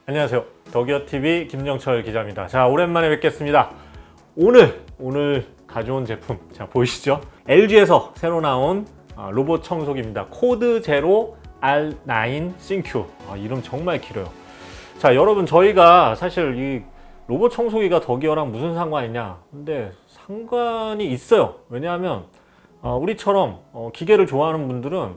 안녕하세요. 덕이어TV 김정철 기자입니다. 자, 오랜만에 뵙겠습니다. 오늘 가져온 제품, 자, 보이시죠? LG에서 새로 나온 로봇 청소기입니다. 코드 제로 R9 싱큐. 이름 정말 길어요. 자, 여러분, 저희가 사실 이 로봇 청소기가 덕이어랑 무슨 상관이냐? 근데 상관이 있어요. 왜냐하면 우리처럼 기계를 좋아하는 분들은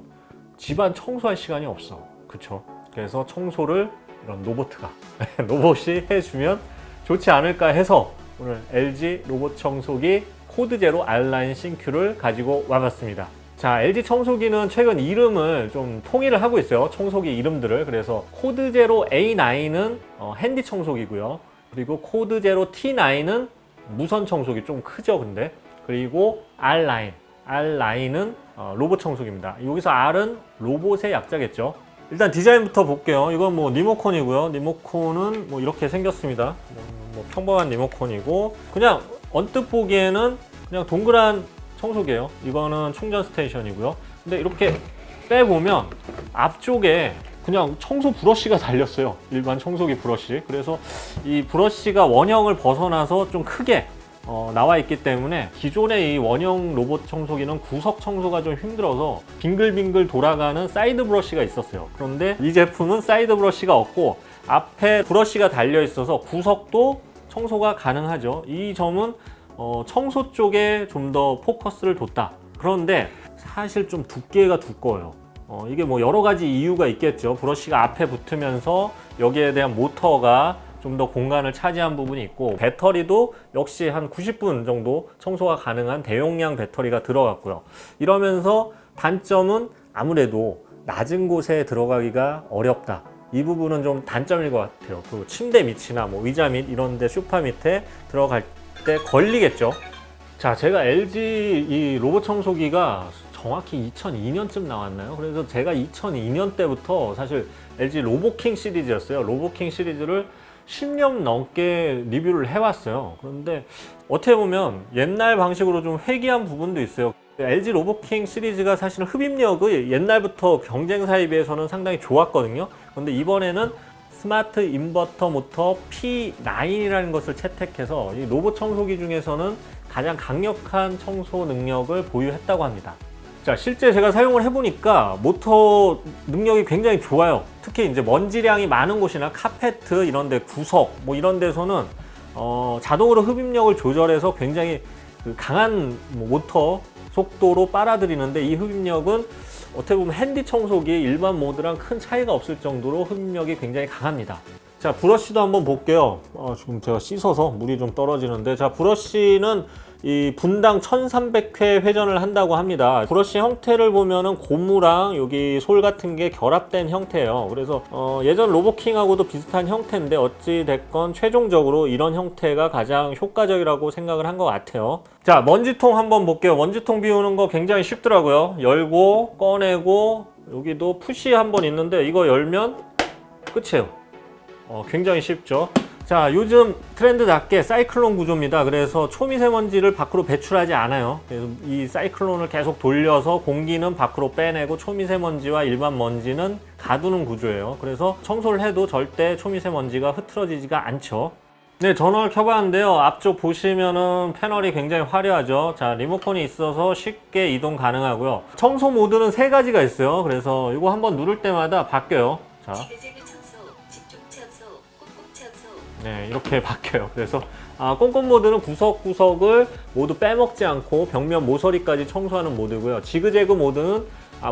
집안 청소할 시간이 없어. 그쵸? 그래서 청소를 이런 로봇이 해주면 좋지 않을까 해서 오늘 LG 로봇 청소기 코드 제로 R9 싱큐를 가지고 와봤습니다. 자, LG 청소기는 최근 이름을 좀 통일을 하고 있어요. 청소기 이름들을. 그래서 코드 제로 A9은 핸디 청소기고요. 그리고 코드 제로 T9은 무선 청소기, 좀 크죠, 근데. 그리고 R9은 로봇 청소기입니다. 여기서 R은 로봇의 약자겠죠. 일단 디자인부터 볼게요. 이건 뭐 리모컨이고요. 리모컨은 뭐 이렇게 생겼습니다. 뭐 평범한 리모컨이고, 그냥 언뜻 보기에는 그냥 동그란 청소기예요. 이거는 충전 스테이션이고요. 근데 이렇게 빼보면 앞쪽에 그냥 청소 브러쉬가 달렸어요. 일반 청소기 브러쉬. 그래서 이 브러쉬가 원형을 벗어나서 좀 크게 나와 있기 때문에 기존의 이 원형 로봇 청소기는 구석 청소가 좀 힘들어서 빙글빙글 돌아가는 사이드 브러쉬가 있었어요. 그런데 이 제품은 사이드 브러쉬가 없고 앞에 브러쉬가 달려 있어서 구석도 청소가 가능하죠. 이 점은 청소 쪽에 좀 더 포커스를 뒀다. 그런데 사실 좀 두께가 두꺼워요. 이게 뭐 여러 가지 이유가 있겠죠. 브러쉬가 앞에 붙으면서 여기에 대한 모터가 좀 더 공간을 차지한 부분이 있고, 배터리도 역시 한 90분 정도 청소가 가능한 대용량 배터리가 들어갔고요. 이러면서 단점은 아무래도 낮은 곳에 들어가기가 어렵다. 이 부분은 좀 단점일 것 같아요. 그 침대 밑이나 뭐 의자 밑 이런 데 소파 밑에 들어갈 때 걸리겠죠. 자, 제가 LG 이 로봇 청소기가 정확히 2002년쯤 나왔나요? 그래서 제가 2002년 때부터 사실 LG 로보킹 시리즈였어요. 로보킹 시리즈를 10년 넘게 리뷰를 해왔어요. 그런데 어떻게 보면 옛날 방식으로 좀 회귀한 부분도 있어요. LG 로보킹 시리즈가 사실은 흡입력이 옛날부터 경쟁사에 비해서는 상당히 좋았거든요. 그런데 이번에는 스마트 인버터 모터 P9이라는 것을 채택해서 이 로봇 청소기 중에서는 가장 강력한 청소 능력을 보유했다고 합니다. 자, 실제 제가 사용을 해보니까 모터 능력이 굉장히 좋아요. 특히 이제 먼지량이 많은 곳이나 카페트 이런 데, 구석 뭐 이런 데서는 자동으로 흡입력을 조절해서 굉장히 강한 모터 속도로 빨아들이는데, 이 흡입력은 어떻게 보면 핸디 청소기 일반 모드랑 큰 차이가 없을 정도로 흡입력이 굉장히 강합니다. 자, 브러쉬도 한번 볼게요. 지금 제가 씻어서 물이 좀 떨어지는데, 자, 브러쉬는 이 분당 1300회 회전을 한다고 합니다. 브러쉬 형태를 보면은 고무랑 여기 솔 같은 게 결합된 형태예요. 그래서 예전 로보킹하고도 비슷한 형태인데 어찌 됐건 최종적으로 이런 형태가 가장 효과적이라고 생각을 한 것 같아요. 자, 먼지통 한번 볼게요. 먼지통 비우는 거 굉장히 쉽더라고요. 열고 꺼내고, 여기도 푸시 한번 있는데 이거 열면 끝이에요. 굉장히 쉽죠. 자, 요즘 트렌드답게 사이클론 구조입니다. 그래서 초미세먼지를 밖으로 배출하지 않아요. 그래서 이 사이클론을 계속 돌려서 공기는 밖으로 빼내고 초미세먼지와 일반 먼지는 가두는 구조예요. 그래서 청소를 해도 절대 초미세먼지가 흐트러지지가 않죠. 네, 전원을 켜봤는데요. 앞쪽 보시면은 패널이 굉장히 화려하죠. 자, 리모컨이 있어서 쉽게 이동 가능하고요. 청소 모드는 3가지가 있어요. 그래서 이거 한번 누를 때마다 바뀌어요. 자. 네, 이렇게 바뀌어요. 그래서 꼼꼼 모드는 구석구석을 모두 빼먹지 않고 벽면 모서리까지 청소하는 모드고요. 지그재그 모드는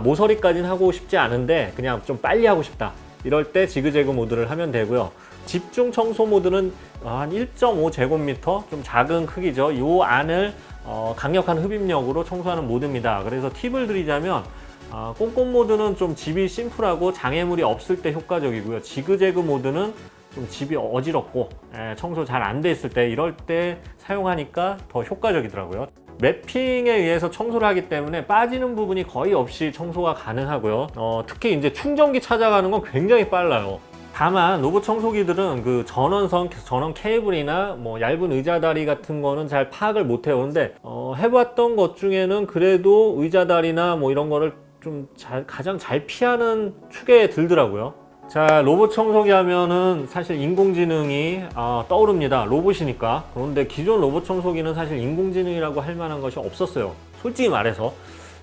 모서리까지는 하고 싶지 않은데 그냥 좀 빨리 하고 싶다, 이럴 때 지그재그 모드를 하면 되고요. 집중 청소 모드는 한 1.5제곱미터, 좀 작은 크기죠. 이 안을 강력한 흡입력으로 청소하는 모드입니다. 그래서 팁을 드리자면 꼼꼼 모드는 좀 집이 심플하고 장애물이 없을 때 효과적이고요. 지그재그 모드는 좀 집이 어지럽고 청소 잘 안 돼 있을 때, 이럴 때 사용하니까 더 효과적이더라고요. 맵핑에 의해서 청소를 하기 때문에 빠지는 부분이 거의 없이 청소가 가능하고요. 특히 이제 충전기 찾아가는 건 굉장히 빨라요. 다만 로봇 청소기들은 그 전원 케이블이나 뭐 얇은 의자 다리 같은 거는 잘 파악을 못 해요. 근데 해봤던 것 중에는 그래도 의자 다리나 뭐 이런 거를 좀 가장 잘 피하는 축에 들더라고요. 자, 로봇 청소기 하면은 사실 인공지능이 떠오릅니다. 로봇이니까. 그런데 기존 로봇 청소기는 사실 인공지능이라고 할 만한 것이 없었어요. 솔직히 말해서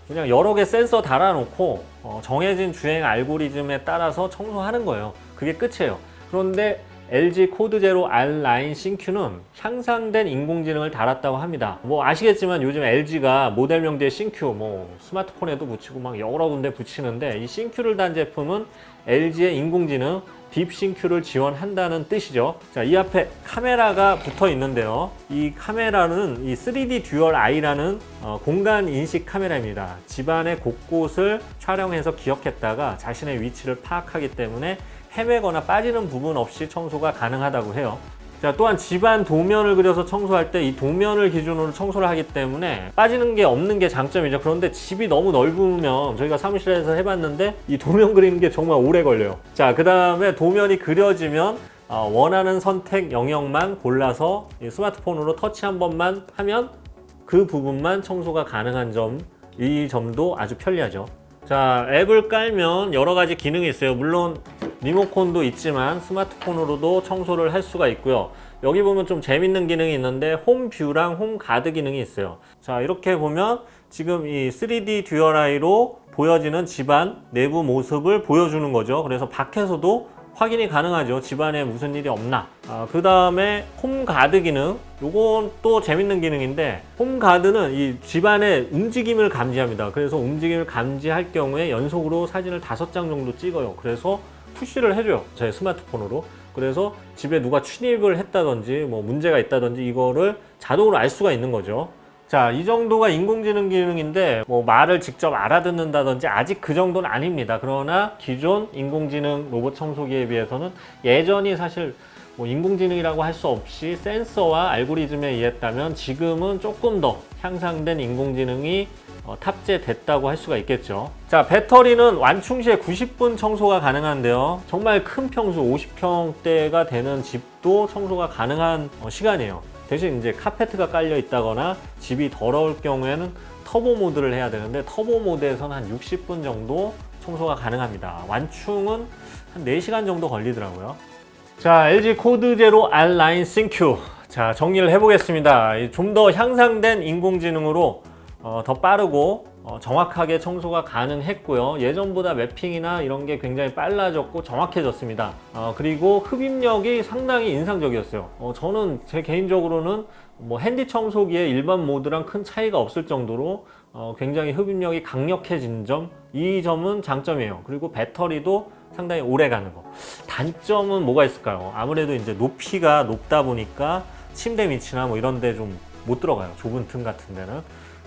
그냥 여러 개 센서 달아놓고 정해진 주행 알고리즘에 따라서 청소하는 거예요. 그게 끝이에요. 그런데 LG 코드 제로 R9 싱큐는 향상된 인공지능을 달았다고 합니다. 뭐 아시겠지만 요즘 LG가 모델명 뒤에 싱큐 뭐 스마트폰에도 붙이고 막 여러 군데 붙이는데, 이 싱큐를 단 제품은 LG의 인공지능 딥싱큐를 지원한다는 뜻이죠. 자, 이 앞에 카메라가 붙어 있는데요. 이 카메라는 이 3D 듀얼 아이라는 공간 인식 카메라입니다. 집안의 곳곳을 촬영해서 기억했다가 자신의 위치를 파악하기 때문에 헤매거나 빠지는 부분 없이 청소가 가능하다고 해요. 자, 또한 집안 도면을 그려서 청소할 때 이 도면을 기준으로 청소를 하기 때문에 빠지는 게 없는 게 장점이죠. 그런데 집이 너무 넓으면 저희가 사무실에서 해봤는데 이 도면 그리는 게 정말 오래 걸려요. 자, 그 다음에 도면이 그려지면 원하는 선택 영역만 골라서 이 스마트폰으로 터치 한 번만 하면 그 부분만 청소가 가능한 점, 이 점도 아주 편리하죠. 자, 앱을 깔면 여러 가지 기능이 있어요. 물론 리모컨도 있지만 스마트폰으로도 청소를 할 수가 있고요. 여기 보면 좀 재밌는 기능이 있는데 홈뷰랑 홈가드 기능이 있어요. 자, 이렇게 보면 지금 이 3D 듀얼 아이로 보여지는 집안 내부 모습을 보여주는 거죠. 그래서 밖에서도 확인이 가능하죠. 집안에 무슨 일이 없나. 그 다음에 홈가드 기능, 요건 또 재밌는 기능인데, 홈가드는 이 집안의 움직임을 감지합니다. 그래서 움직임을 감지할 경우에 연속으로 사진을 5장 정도 찍어요. 그래서 푸시를 해줘요, 제 스마트폰으로. 그래서 집에 누가 침입을 했다든지 뭐 문제가 있다든지 이거를 자동으로 알 수가 있는 거죠. 자, 이 정도가 인공지능 기능인데 뭐 말을 직접 알아듣는다든지 아직 그 정도는 아닙니다. 그러나 기존 인공지능 로봇 청소기에 비해서는 예전이 사실 뭐 인공지능이라고 할 수 없이 센서와 알고리즘에 의했다면 지금은 조금 더 향상된 인공지능이 탑재됐다고 할 수가 있겠죠. 자, 배터리는 완충 시에 90분 청소가 가능한데요. 정말 큰 평수 50평대가 되는 집도 청소가 가능한 시간이에요. 대신 이제 카페트가 깔려 있다거나 집이 더러울 경우에는 터보 모드를 해야 되는데, 터보 모드에서는 한 60분 정도 청소가 가능합니다. 완충은 한 4시간 정도 걸리더라고요. 자, LG 코드 제로 R9 싱큐. 자, 정리를 해보겠습니다. 좀 더 향상된 인공지능으로 더 빠르고 정확하게 청소가 가능했고요. 예전보다 매핑이나 이런 게 굉장히 빨라졌고 정확해졌습니다. 그리고 흡입력이 상당히 인상적이었어요. 저는 제 개인적으로는 뭐 핸디 청소기의 일반 모드랑 큰 차이가 없을 정도로 굉장히 흡입력이 강력해진 점, 이 점은 장점이에요. 그리고 배터리도 상당히 오래 가는 거. 단점은 뭐가 있을까요? 아무래도 이제 높이가 높다 보니까 침대 밑이나 뭐 이런 데 좀 못 들어가요. 좁은 틈 같은 데는.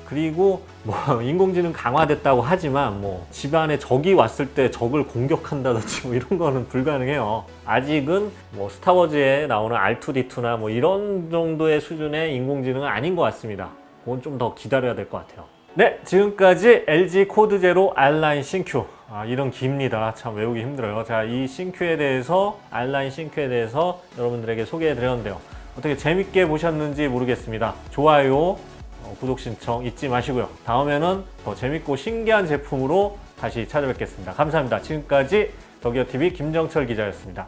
그리고 뭐 인공지능 강화됐다고 하지만 뭐 집안에 적이 왔을 때 적을 공격한다든지 뭐 이런 거는 불가능해요. 아직은 뭐 스타워즈에 나오는 R2D2나 뭐 이런 정도의 수준의 인공지능은 아닌 것 같습니다. 그건 좀 더 기다려야 될 것 같아요. 네, 지금까지 LG 코드 제로 R9 싱큐. 이름 깁니다. 참 외우기 힘들어요. 자, 이 싱큐에 대해서, R9 싱큐에 대해서 여러분들에게 소개해 드렸는데요. 어떻게 재밌게 보셨는지 모르겠습니다. 좋아요, 구독 신청 잊지 마시고요. 다음에는 더 재밌고 신기한 제품으로 다시 찾아뵙겠습니다. 감사합니다. 지금까지 더기어TV 김정철 기자였습니다.